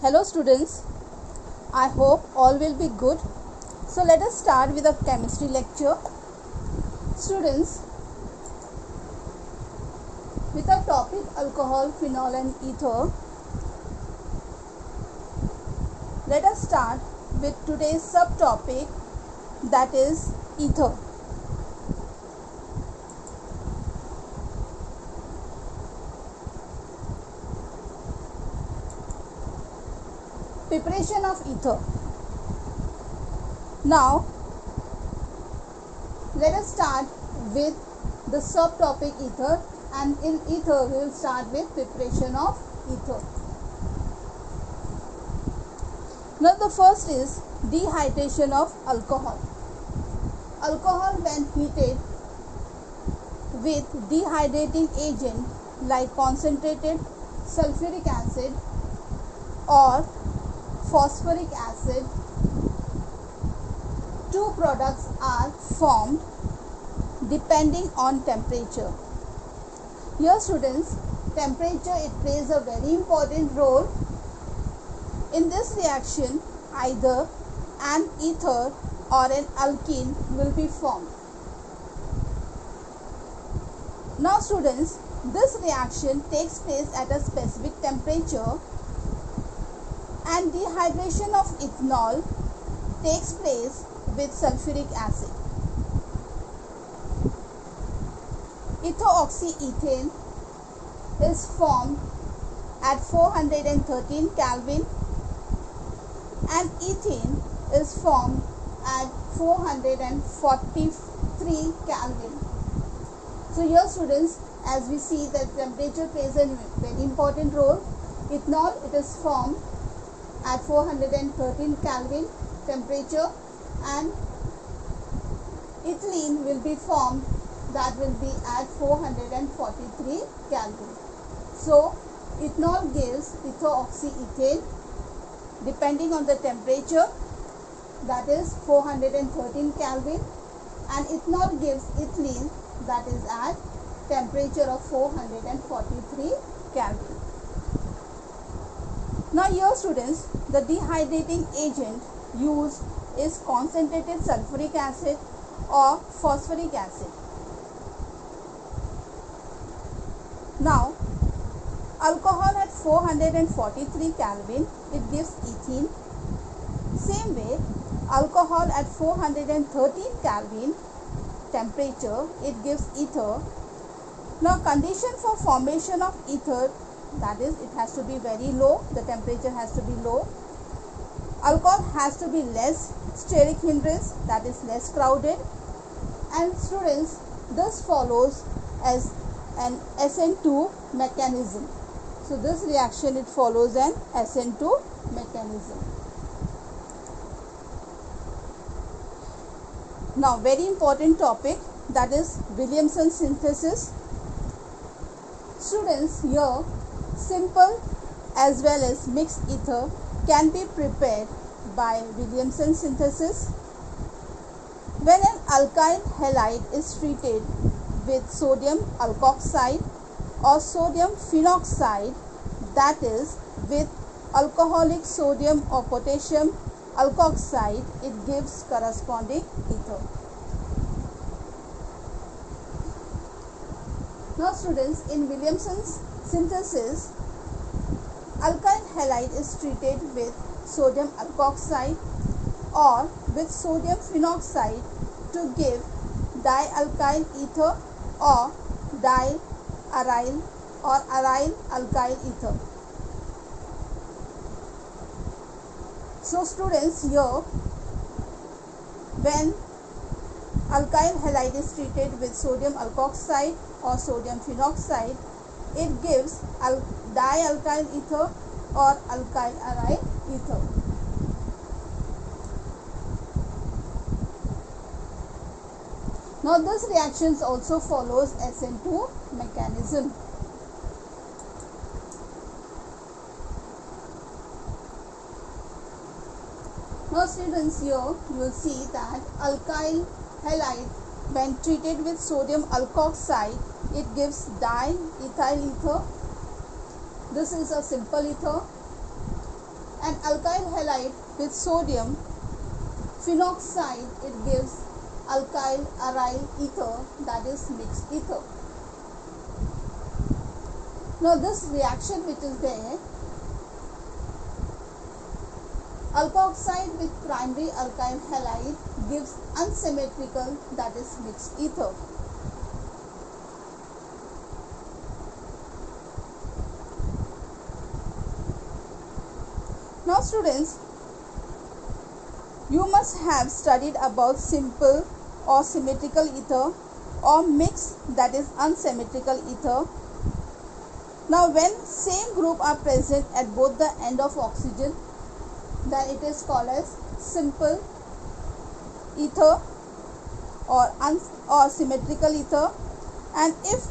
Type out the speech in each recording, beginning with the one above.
Hello students, I hope all will be good. So let us start with a chemistry lecture. Students, with our topic alcohol, phenol and ether, let us start with today's subtopic, that is ether. Preparation of ether. Now let us start with the subtopic ether, and in ether we will start with preparation of ether. Now the first is dehydration of alcohol. Alcohol when heated with dehydrating agent like concentrated sulfuric acid or phosphoric acid, two products are formed depending on temperature. Here students, temperature it plays a very important role. In this reaction, either an ether or an alkene will be formed. Now students, this reaction takes place at a specific temperature, and dehydration of ethanol takes place with sulfuric acid. Ethoxyethane is formed at 413 Kelvin and ethene is formed at 443 Kelvin. So here students, as we see that temperature plays a very important role. Ethanol, it is formed at 413 Kelvin temperature, and ethylene will be formed, that will be at 443 Kelvin. So ethanol gives ethoxyethane depending on the temperature, that is 413 Kelvin, and ethanol gives ethylene, that is at temperature of 443 Kelvin. Now here students, the dehydrating agent used is concentrated sulfuric acid or phosphoric acid. Now alcohol at 443 Kelvin, it gives ethene. Same way, alcohol at 413 Kelvin temperature, it gives ether. Now condition for formation of ether, that is, it has to be very low, the temperature has to be low. Alcohol has to be less steric hindrance, that is less crowded. And students, this follows as an SN2 mechanism. So this reaction, it follows an SN2 mechanism. Now very important topic, that is Williamson synthesis. Students, here simple as well as mixed ether can be prepared by Williamson synthesis. When an alkyl halide is treated with sodium alkoxide or sodium phenoxide, that is with alcoholic sodium or potassium alkoxide, it gives corresponding ether. Now students, in Williamson's synthesis, alkyl halide is treated with sodium alkoxide or with sodium phenoxide to give dialkyl ether or diaryl or aryl alkyl ether. So students, here when alkyl halide is treated with sodium alkoxide or sodium phenoxide, it gives dialkyl ether or alkyl aryl ether. Now this reaction also follows SN2 mechanism. Now students, here you will see that alkyl halide when treated with sodium alkoxide, it gives diethyl ether. This is a simple ether. an alkyl halide with sodium phenoxide, it gives alkyl aryl ether, that is mixed ether. Now this reaction which is there, alkoxide with primary alkyl halide gives unsymmetrical, that is mixed ether. Now students, you must have studied about simple or symmetrical ether or mixed, that is unsymmetrical ether. Now when same group are present at both the end of oxygen, then it is called as simple ether or symmetrical ether. And if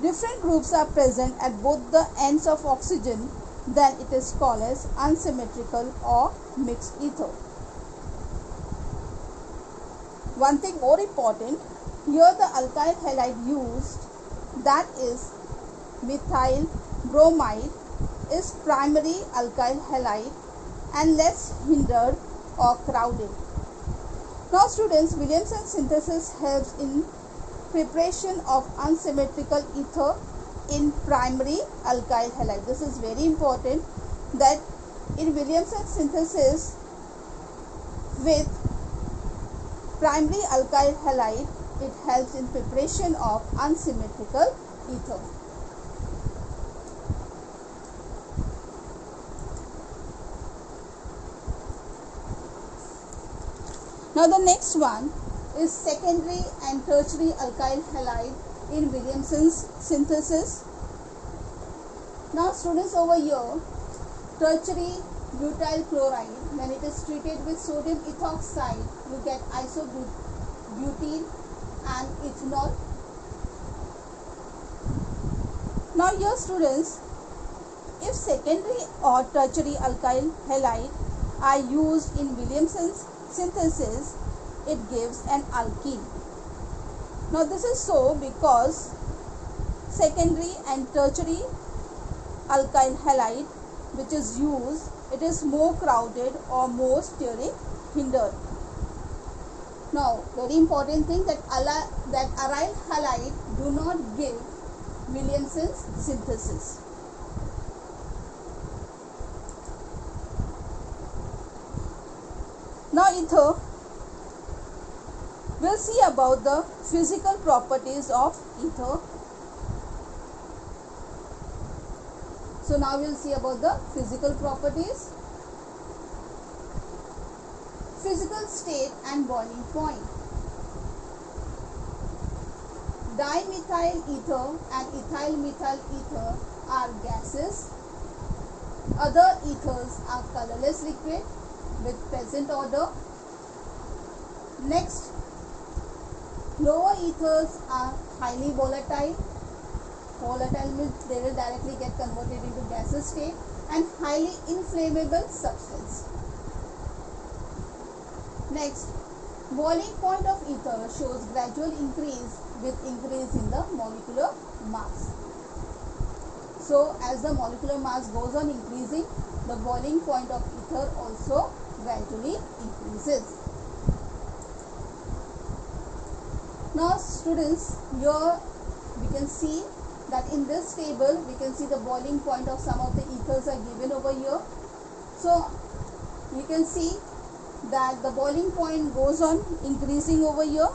different groups are present at both the ends of oxygen, then it is called as unsymmetrical or mixed ether. One thing more important, here the alkyl halide used, that is methyl bromide, is primary alkyl halide and less hindered or crowded. Now students, Williamson synthesis helps in preparation of unsymmetrical ether in primary alkyl halide. This is very important, that in Williamson synthesis with primary alkyl halide, it helps in preparation of unsymmetrical ether. Now the next one is secondary and tertiary alkyl halide in Williamson's synthesis. Now students, over here, tertiary butyl chloride, when it is treated with sodium ethoxide, you get isobutene and ethanol. Now here students, if secondary or tertiary alkyl halide are used in Williamson's synthesis, it gives an alkene. Now this is so because secondary and tertiary alkyl halide which is used, it is more crowded or more steric hindered. Now very important thing, that aryl halide do not give Williamson's synthesis. Now ether, we'll see about the physical properties of ether. So now we'll see about the physical properties. Physical state and boiling point. Dimethyl ether and ethyl methyl ether are gases. Other ethers are colorless liquid with present order. Next, lower ethers are highly volatile. Volatile means they will directly get converted into gaseous state, and highly inflammable substance. Next, boiling point of ether shows gradual increase with increase in the molecular mass. So as the molecular mass goes on increasing, the boiling point of ether also gradually increases. Now students, here we can see that in this table we can see the boiling point of some of the ethers are given over here. So you can see that the boiling point goes on increasing over here.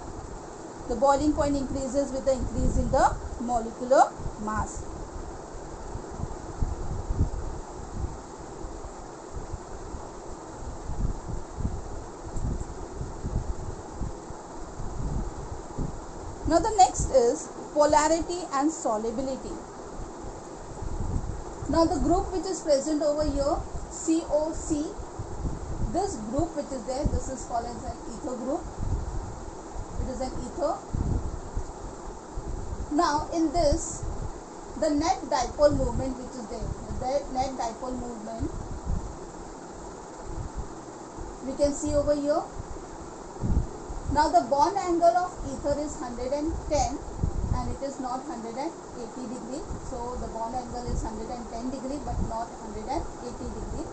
The boiling point increases with the increase in the molecular mass. Now the next is polarity and solubility. Now the group which is present over here, COC, this group which is there, this is called as an ether group. It is an ether. Now in this, the net dipole moment which is there, the net dipole movement, we can see over here. Now the bond angle of ether is 110 and it is not 180 degree. So the bond angle is 110 degree but not 180 degree.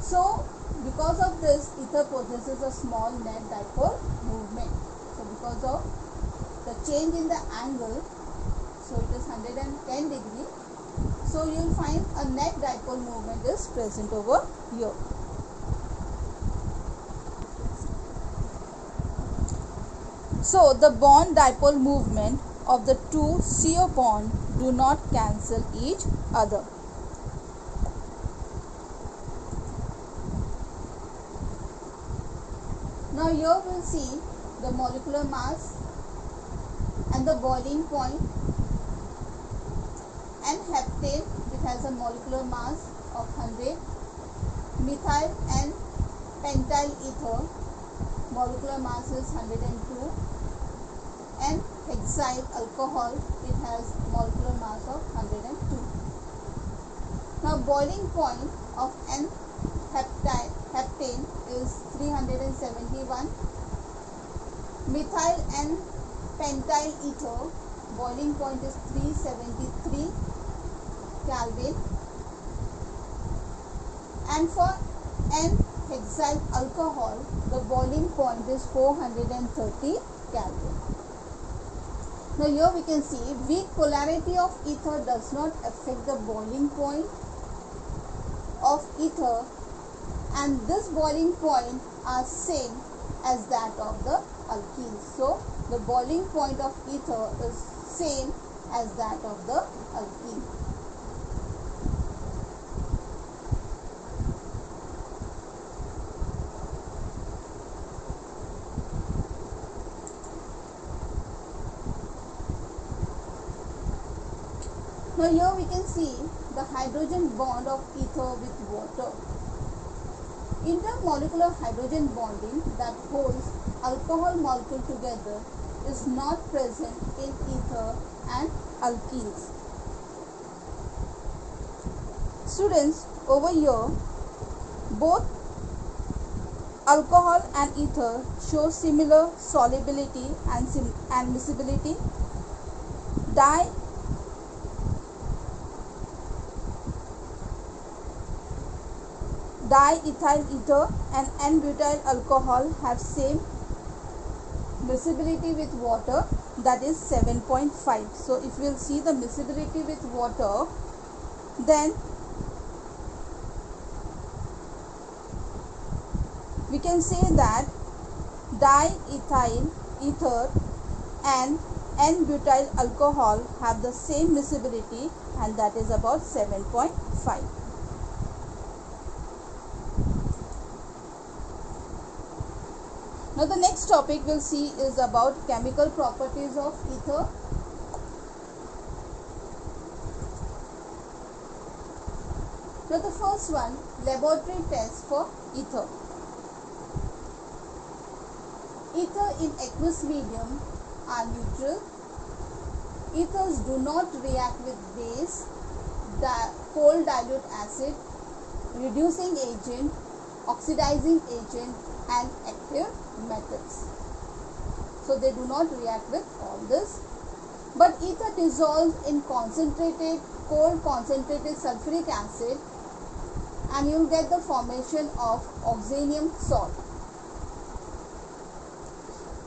So because of this, ether possesses a small net dipole movement. So because of the change in the angle, so it is 110 degree. So you will find a net dipole movement is present over here. So the bond dipole movement of the two CO bond do not cancel each other. Now here we will see the molecular mass and the boiling point. N-heptane, it has a molecular mass of 100. Methyl and pentyl ether, molecular mass is 102. And hexyl alcohol, it has molecular mass of 102. Now boiling point of N-heptane is 371. Methyl and pentyl ether, boiling point is 373 Kelvin, and for N-hexyl alcohol the boiling point is 430 Kelvin. Now here we can see weak polarity of ether does not affect the boiling point of ether, and this boiling point are same as that of the alkenes. So the boiling point of ether is same as that of the alkene. Now here we can see the hydrogen bond of ether with water. Intermolecular hydrogen bonding that holds alcohol molecule together is not present in ether and alkenes. Students, over here both alcohol and ether show similar solubility and miscibility. Diethyl ether and N-butyl alcohol have same miscibility with water, that is 7.5. So if we will see the miscibility with water, then we can say that diethyl ether and N-butyl alcohol have the same miscibility, and that is about 7.5. Now the next topic we'll see is about chemical properties of ether. Now the first one, laboratory test for ether. Ether in aqueous medium are neutral. Ethers do not react with base, cold dilute acid, reducing agent, oxidizing agent and active metals. So they do not react with all this. But ether dissolves in cold concentrated sulfuric acid, and you will get the formation of oxonium salt.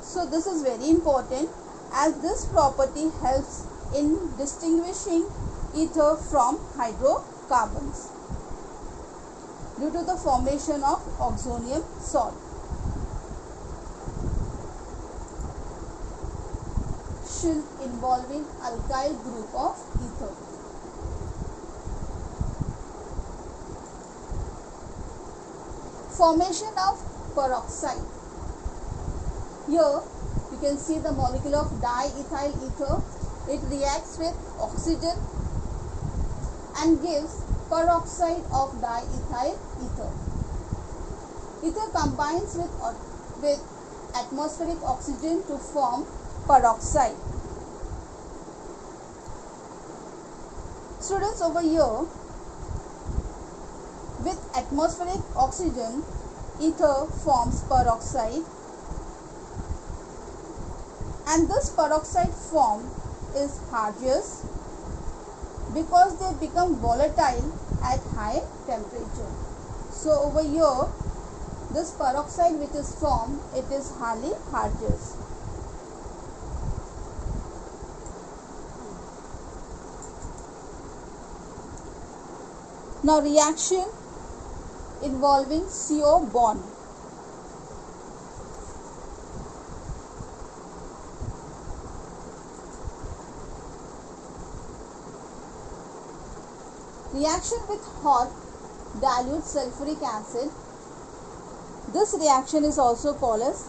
So this is very important, as this property helps in distinguishing ether from hydrocarbons due to the formation of oxonium salt. Involving alkyl group of ether. Formation of peroxide. Here you can see the molecule of diethyl ether. It reacts with oxygen and gives peroxide of diethyl ether. Ether combines with atmospheric oxygen to form peroxide. Students, over here with atmospheric oxygen, ether forms peroxide, and this peroxide formed is Harzius because they become volatile at high temperature. So over here, this peroxide which is formed, it is highly Harzius. Now reaction involving CO bond. Reaction with hot dilute sulfuric acid. This reaction is also called as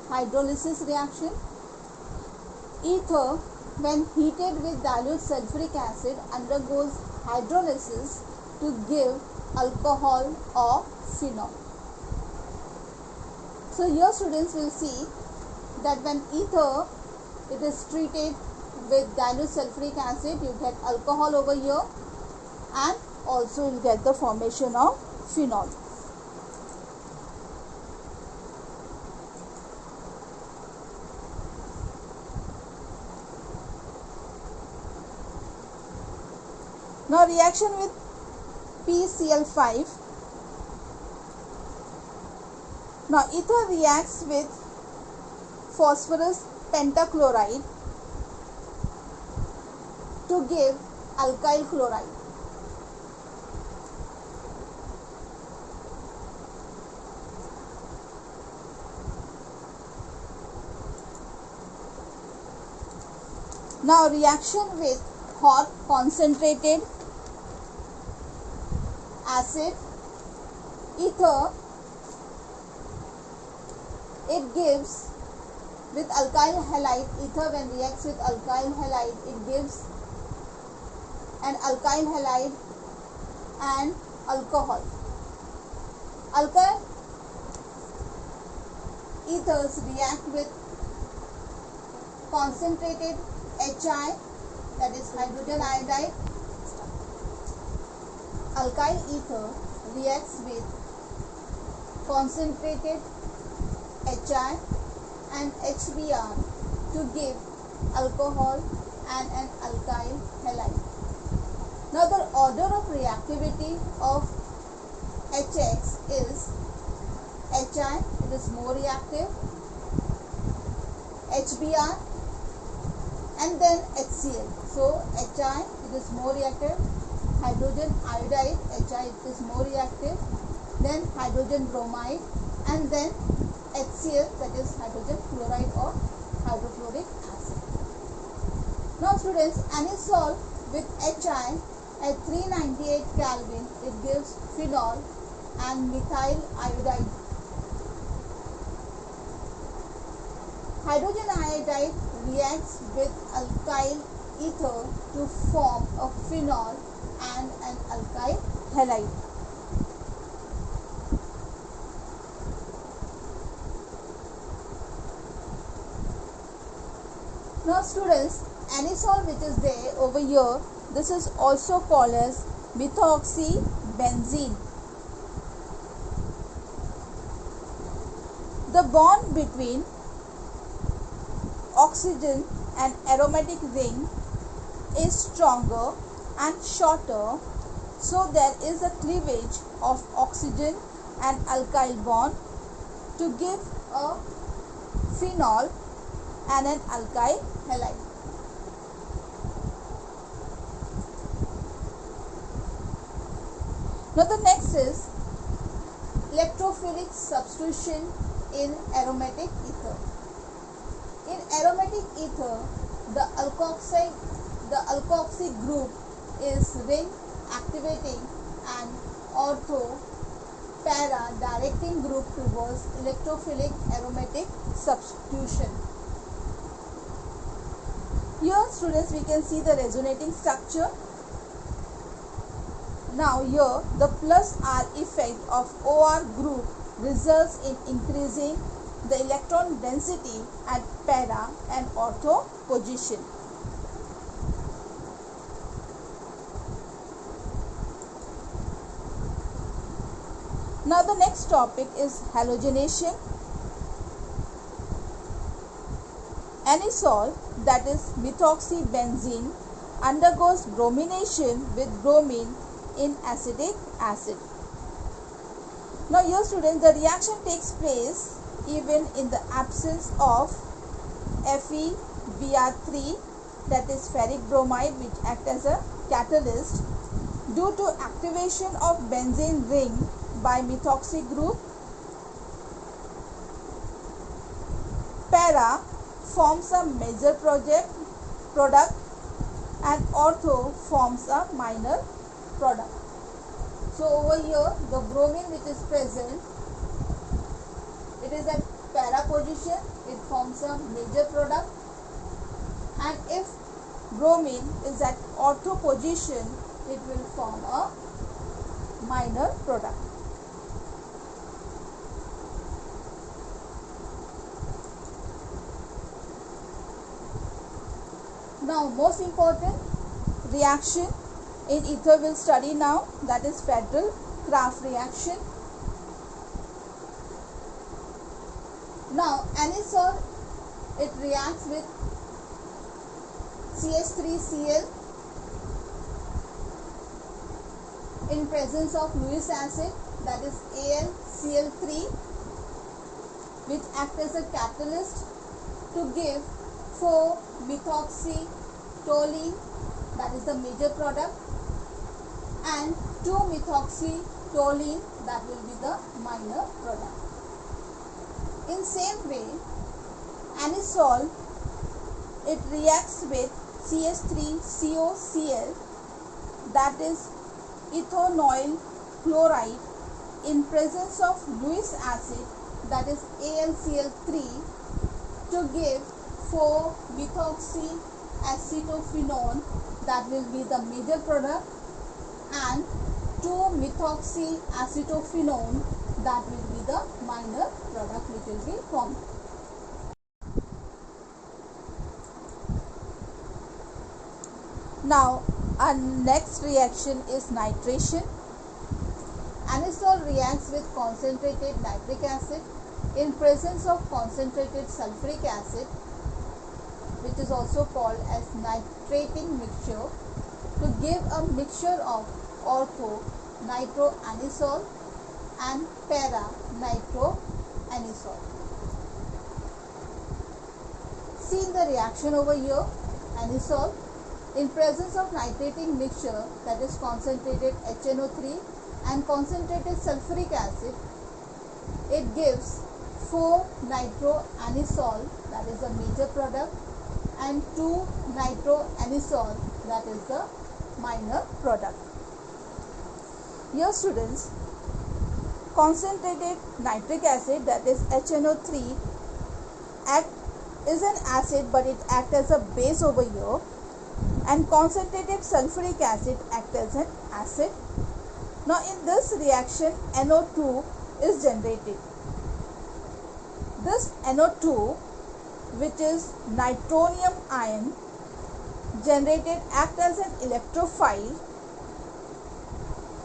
hydrolysis reaction. Ether, when heated with dilute sulfuric acid, undergoes hydrolysis to give alcohol or phenol. So here students will see that when ether it is treated with dilute sulfuric acid, you get alcohol over here, and also you get the formation of phenol. Now reaction with PCl5. Now ether reacts with phosphorus pentachloride to give alkyl chloride. Now reaction with hot concentrated acid ether, it gives with alkyl halide. Ether when reacts with alkyl halide, it gives an alkyl halide and alcohol. Alkyl ethers react with concentrated HI, that is hydrogen iodide. Alkyl ether reacts with concentrated HI and HBr to give alcohol and an alkyl halide. Now the order of reactivity of HX is HI, it is more reactive, HBr, and then HCl. So HI, it is more reactive, hydrogen iodide, HI, it is more reactive, then hydrogen bromide, and then HCl, that is hydrogen chloride or hydrofluoric acid. Now students, anisole with HI at 398 Kelvin, it gives phenol and methyl iodide. Hydrogen iodide reacts with alkyl ether to form a phenol and an alkyl halide. Now students, anisole which is there over here, this is also called as methoxybenzene. The bond between oxygen and aromatic ring is stronger and shorter, so there is a cleavage of oxygen and alkyl bond to give a phenol and an alkyl halide. Now the next is electrophilic substitution in aromatic ether. In aromatic ether, the alkoxy group is ring activating and ortho para directing group towards electrophilic aromatic substitution. Here students, we can see the resonating structure. Now here the plus R effect of OR group results in increasing the electron density at para and ortho position. Now the next topic is halogenation. anisole, that is methoxybenzene, undergoes bromination with bromine in acetic acid. Now here students, the reaction takes place even in the absence of FeBr3, that is ferric bromide, which acts as a catalyst due to activation of benzene ring by methoxy group. Para forms a major product and ortho forms a minor product. So over here the bromine which is present, it is at para position, it forms a major product, and if bromine is at ortho position, it will form a minor product. Now most important reaction in ether we'll study now, that is Federal-Kraft reaction. Now anisole, it reacts with CH3Cl in presence of Lewis acid, that is AlCl3, which acts as a catalyst to give 4-methoxytoluene, that is the major product, and 2-methoxytoluene, that will be the minor product. In same way, anisole, it reacts with CH3COCl, that is ethanoyl chloride, in presence of Lewis acid, that is AlCl3, to give 4-methoxyacetophenone, that will be the major product, and 2-methoxyacetophenone, that will be the minor product which will be formed. Now our next reaction is nitration. Anisole reacts with concentrated nitric acid in presence of concentrated sulfuric acid, which is also called as nitrating mixture, to give a mixture of ortho nitroanisole and para nitroanisole. See the reaction over here. Anisole, in presence of nitrating mixture, that is concentrated HNO3 and concentrated sulfuric acid, it gives 4-nitroanisole, that is the major product, and 2-nitroanisole, that is the minor product. Here students, concentrated nitric acid, that is HNO3, is an acid but it acts as a base over here, and concentrated sulfuric acid acts as an acid. Now in this reaction NO2 is generated. This NO2, which is nitronium ion, generated acts as an electrophile.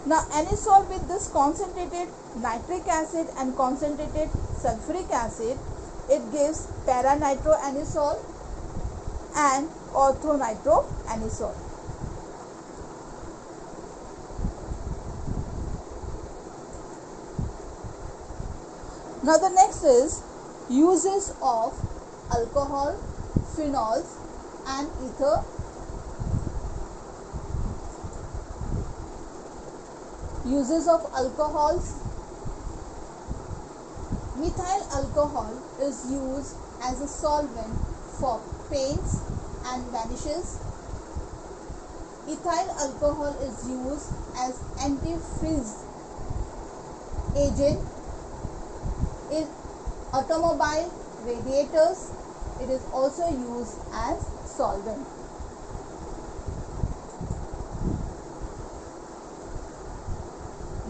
Now anisole with this concentrated nitric acid and concentrated sulfuric acid, it gives para-nitroanisole and ortho-nitroanisole. Now the next is uses of alcohol, phenols and ether. Uses of alcohols. Methyl alcohol is used as a solvent for paints and varnishes. Ethyl alcohol is used as antifreeze agent in automobile radiators. It is also used as solvent.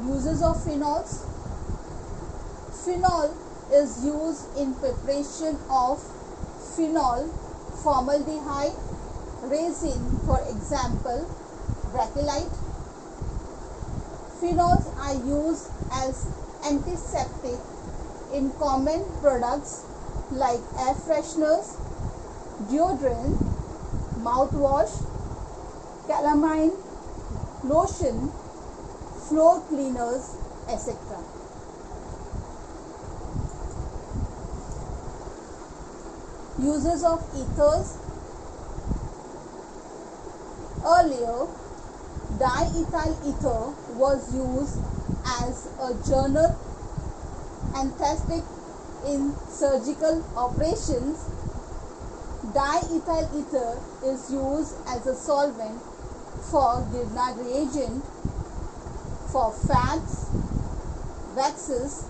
Uses of phenols. Phenol is used in preparation of phenol formaldehyde resin, for example Bakelite. Phenols are used as antiseptic in common products like air fresheners, deodorant, mouthwash, calamine, lotion, floor cleaners, etc. Uses of ethers. Earlier, diethyl ether was used as a general anesthetic in surgical operations. Diethyl ether is used as a solvent for Grignard reagent for fats, waxes,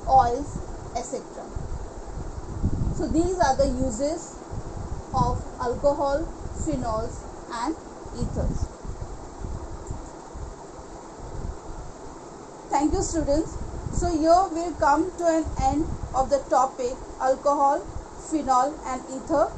oils, etc. So these are the uses of alcohol, phenols and ethers. Thank you, students. So here we come to an end of the topic alcohol, phenol and ether.